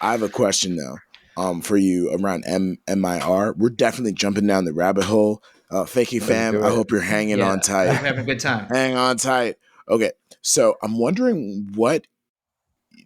I have a question though, for you around MIR. We're definitely jumping down the rabbit hole. Fakey Let's fam, do I it. hope you're hanging on Yeah, I tight. hope you're having a good time. Hang on tight. Okay, so I'm wondering, what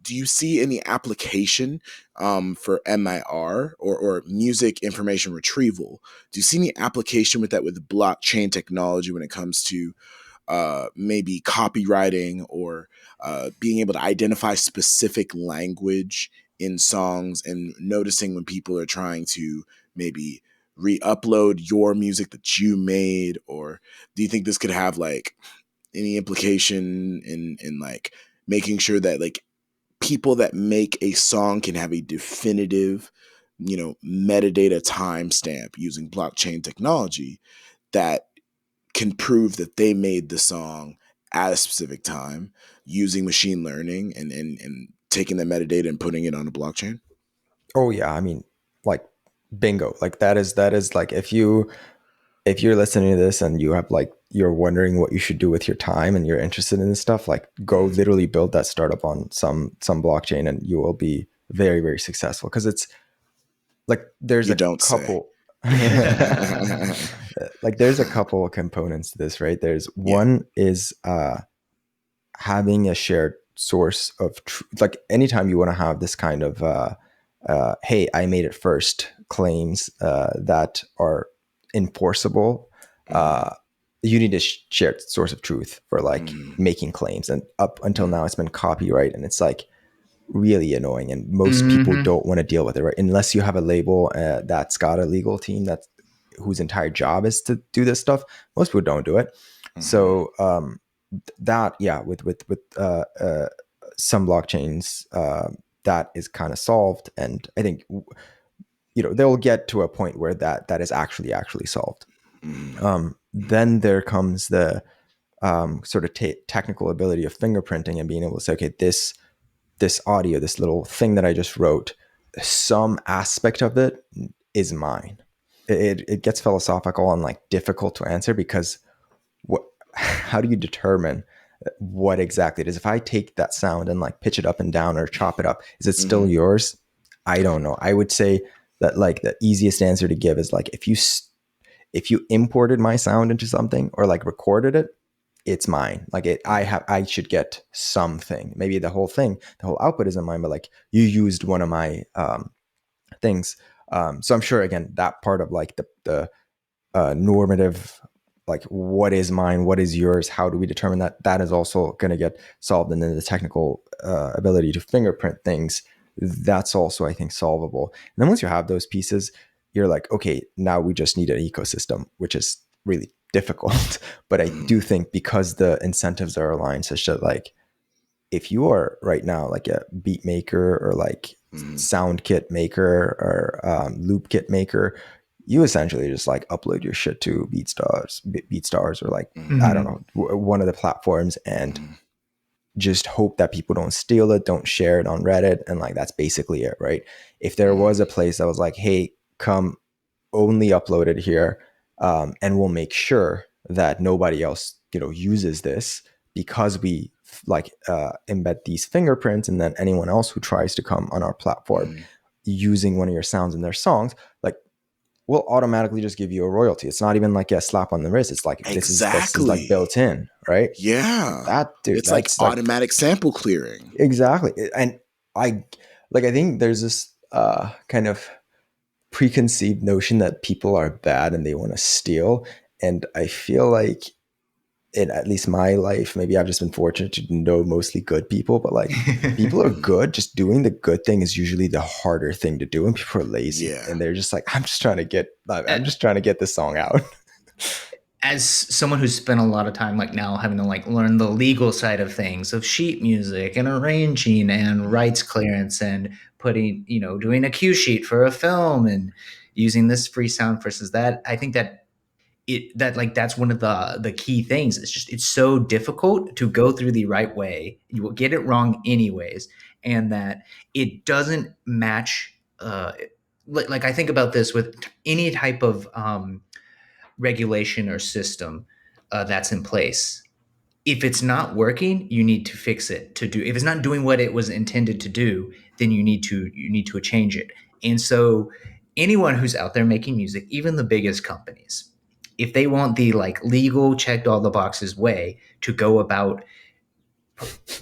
do you see any application for MIR, or music information retrieval? Do you see any application with that, with blockchain technology, when it comes to maybe copywriting, or being able to identify specific language in songs, and noticing when people are trying to maybe re-upload your music that you made? Or do you think this could have like any implication in like making sure that like people that make a song can have a definitive, metadata timestamp using blockchain technology that can prove that they made the song at a specific time using machine learning, and taking the metadata and putting it on a blockchain? Oh yeah, I mean, like bingo. Like that is like if you're listening to this and you have like you're wondering what you should do with your time and you're interested in this stuff, like go literally build that startup on some blockchain and you will be very, very successful. Because it's like there's You a don't say. couple like there's a couple of components to this, right? There's Yeah. one is having a shared source of like anytime you want to have this kind of hey, I made it first claims that are enforceable. You need a shared source of truth for like making claims, and up until now it's been copyright, and it's like really annoying, and most people don't want to deal with it, right? Unless you have a label that's got a legal team that's whose entire job is to do this stuff. Most people don't do it. So that, yeah, with some blockchains, that is kind of solved, and I think they'll get to a point where that is actually solved. Then there comes the sort of technical ability of fingerprinting and being able to say, okay, this audio, this little thing that I just wrote, some aspect of it is mine. It gets philosophical and like difficult to answer, because how do you determine what exactly it is? If I take that sound and like pitch it up and down or chop it up, is it still yours? I don't know. I would say that like the easiest answer to give is like if you imported my sound into something or like recorded it, it's mine. Like I should get something. Maybe the whole output isn't mine, but like you used one of my things. So I'm sure again that part of like the normative, like what is mine, what is yours, how do we determine that is also going to get solved. And then the technical ability to fingerprint things, that's also, I think, solvable. And then once you have those pieces, you're like, okay, now we just need an ecosystem, which is really difficult. But I do think because the incentives are aligned such that like if you are right now like a beat maker or like sound kit maker or loop kit maker, you essentially just like upload your shit to BeatStars or like I don't know, one of the platforms, and just hope that people don't steal it, don't share it on Reddit, and like that's basically it, right? If there was a place that was like, hey, come only upload it here, and we'll make sure that nobody else uses this, because we like embed these fingerprints, and then anyone else who tries to come on our platform using one of your sounds in their songs, like we'll automatically just give you a royalty. It's not even like a slap on the wrist. It's like this is like Exactly. built in, right? Yeah. That, dude, It's like that's like automatic sample clearing. exactly. And I think there's this kind of preconceived notion that people are bad and they want to steal. And I feel like in at least my life, maybe I've just been fortunate to know mostly good people, but like people are good. Just doing the good thing is usually the harder thing to do. And people are lazy Yeah. and they're just like, I'm just trying to get this song out. As someone who's spent a lot of time like now having to like learn the legal side of things of sheet music and arranging and rights clearance and putting, doing a cue sheet for a film and using this free sound versus that, I think that that's one of the key things. It's so difficult to go through the right way. You will get it wrong anyways, and that it doesn't match. Like I think about this with any type of regulation or system that's in place. If it's not working, you need to fix it. To do, if it's not doing what it was intended to do, then you need to change it. And so anyone who's out there making music, even the biggest companies, if they want the like legal checked all the boxes way to go about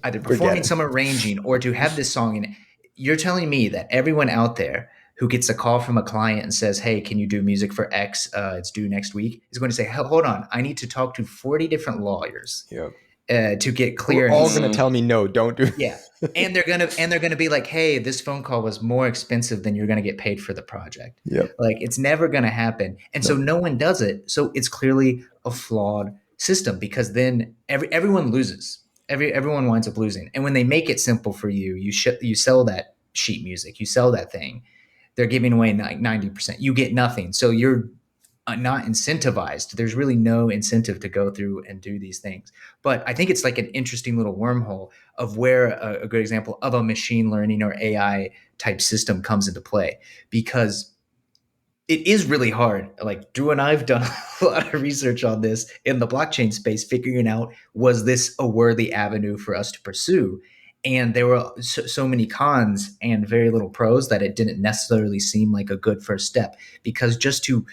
either Forget performing it. some arranging or to have this song in it, you're telling me that everyone out there who gets a call from a client and says, "Hey, can you do music for X? It's due next week," is going to say, "Hold on, I need to talk to 40 different lawyers Yep. to get Who are all clearance." gonna tell me no, don't do. Yeah. And they're gonna be like, "Hey, this phone call was more expensive than you're gonna get paid for the project." Yep. Like it's never gonna happen. And so No. no one does it. So it's clearly a flawed system because then everyone loses. Everyone winds up losing. And when they make it simple for you, you sell that sheet music, you sell that thing. They're giving away like 90%. You get nothing. So you're not incentivized. There's really no incentive to go through and do these things. But I think it's like an interesting little wormhole of where a good example of a machine learning or AI type system comes into play because it is really hard. Like Drew and I've done a lot of research on this in the blockchain space, figuring out was this a worthy avenue for us to pursue? And there were so many cons and very little pros that it didn't necessarily seem like a good first step because just to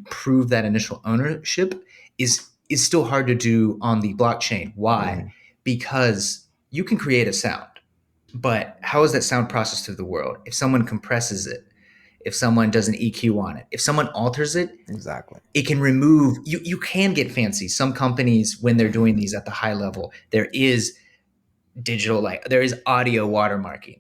prove that initial ownership is still hard to do on the blockchain. Why? Mhm. Because you can create a sound, but how is that sound processed through the world? If someone compresses it, if someone does an EQ on it, if someone alters it, Exactly. it can remove you can get fancy. Some companies, when they're doing these at the high level, there is digital, like there is audio watermarking.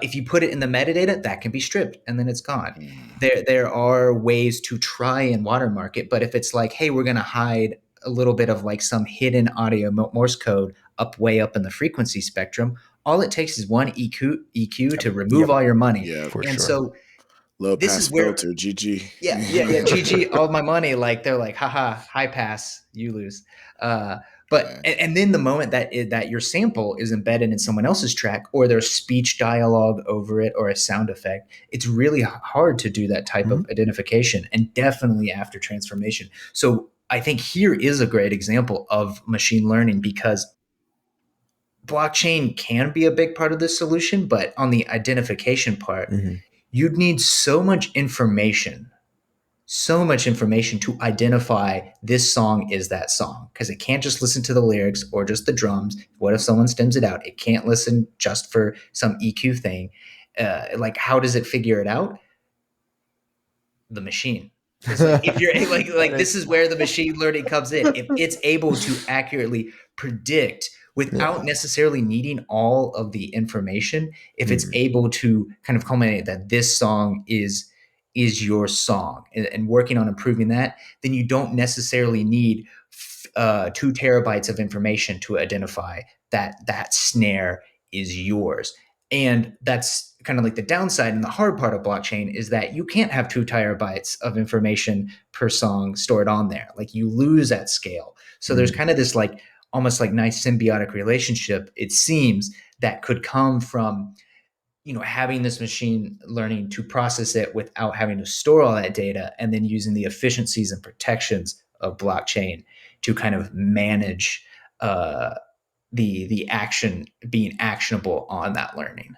If you put it in the metadata, that can be stripped and then it's gone. Mm. There are ways to try and watermark it, but if it's like, hey, we're going to hide a little bit of like some hidden audio Morse code up way up in the frequency spectrum, all it takes is one EQ to remove Yep. all your money. Yeah. For And sure. so Low this pass is where, filter, GG. yeah, GG, all my money. Like they're like, haha, high pass, you lose. But Yeah. and then the moment that your sample is embedded in someone else's track, or there's speech dialogue over it, or a sound effect, it's really hard to do that type Mhm. of identification, and definitely after transformation. So I think here is a great example of machine learning because blockchain can be a big part of this solution, but on the identification part, Mhm. you'd need so much information to identify this song is that song because it can't just listen to the lyrics or just the drums. What if someone stems it out? It can't listen just for some EQ thing. Like, how does it figure it out? The machine. It's like if you're like That this is. is where the machine learning comes in. If it's able to accurately predict without Yeah. necessarily needing all of the information, if it's Mhm. able to kind of culminate that this song is your song and working on improving that, then you don't necessarily need 2 terabytes of information to identify that snare is yours. And that's kind of like the downside and the hard part of blockchain is that you can't have 2 terabytes of information per song stored on there. Like you lose at scale. So there's Mhm. kind of this like almost like nice symbiotic relationship, it seems, that could come from having this machine learning to process it without having to store all that data and then using the efficiencies and protections of blockchain to kind of manage uh, the action being actionable on that learning.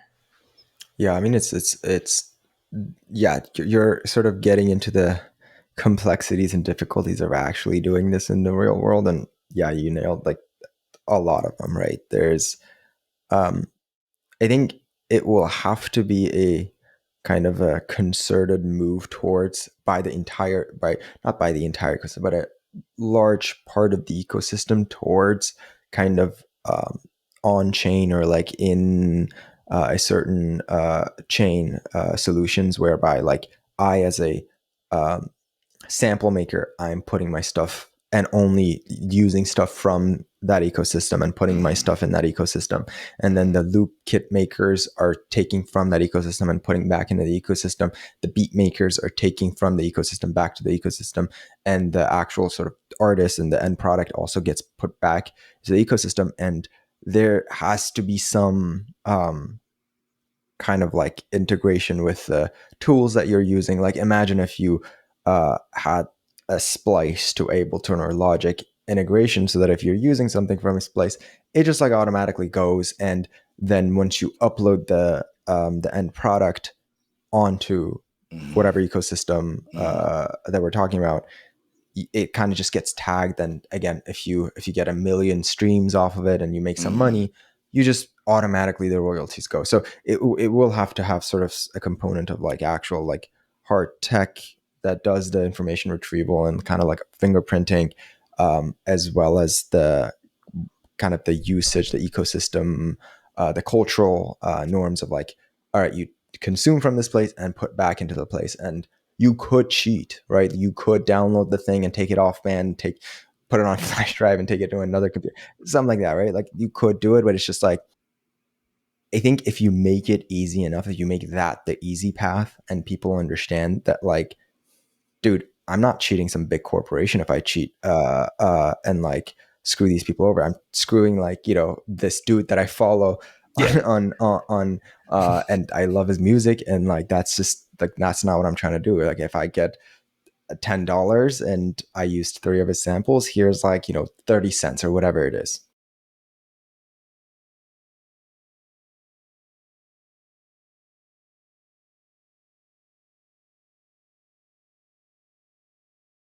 Yeah. I mean, it's yeah. You're sort of getting into the complexities and difficulties of actually doing this in the real world, and yeah, you nailed like a lot of them. Right. There's um I think it will have to be a kind of a concerted move towards by not by the entire ecosystem, but a large part of the ecosystem towards kind of on chain or like in a certain chain solutions whereby like I as a um, sample maker, I'm putting my stuff and only using stuff from that ecosystem and putting my Mm. stuff in that ecosystem. And then the loop kit makers are taking from that ecosystem and putting back into the ecosystem. The beat makers are taking from the ecosystem back to the ecosystem. And the actual sort of artist and the end product also gets put back to the ecosystem. And there has to be some kind of like integration with the tools that you're using. Like imagine if you had a splice to Ableton or Logic integration so that if you're using something from his place, it just like automatically goes. And then once you upload the end product onto Mhm. whatever ecosystem Mhm. that we're talking about, it kind of just gets tagged. And again, if you get 1 million streams off of it and you make some Mhm. money, you just automatically the royalties go. So it will have to have sort of a component of like actual like hard tech that does the information retrieval and kind of like fingerprinting, as well as the kind of the usage, the ecosystem, the cultural norms of like, all right, you consume from this place and put back into the place. And you could cheat, right? You could download the thing and take it off band, put it on a flash drive and take it to another computer, something like that, right? Like you could do it, but it's just like, I think if you make it easy enough, if you make that the easy path and people understand that, like, dude, I'm not cheating some big corporation if I cheat and like screw these people over. I'm screwing like, this dude that I follow Yeah. and I love his music, and like that's just like that's not what I'm trying to do. Like if I get $10 and I used 3 of his samples, here's like 30 cents or whatever it is.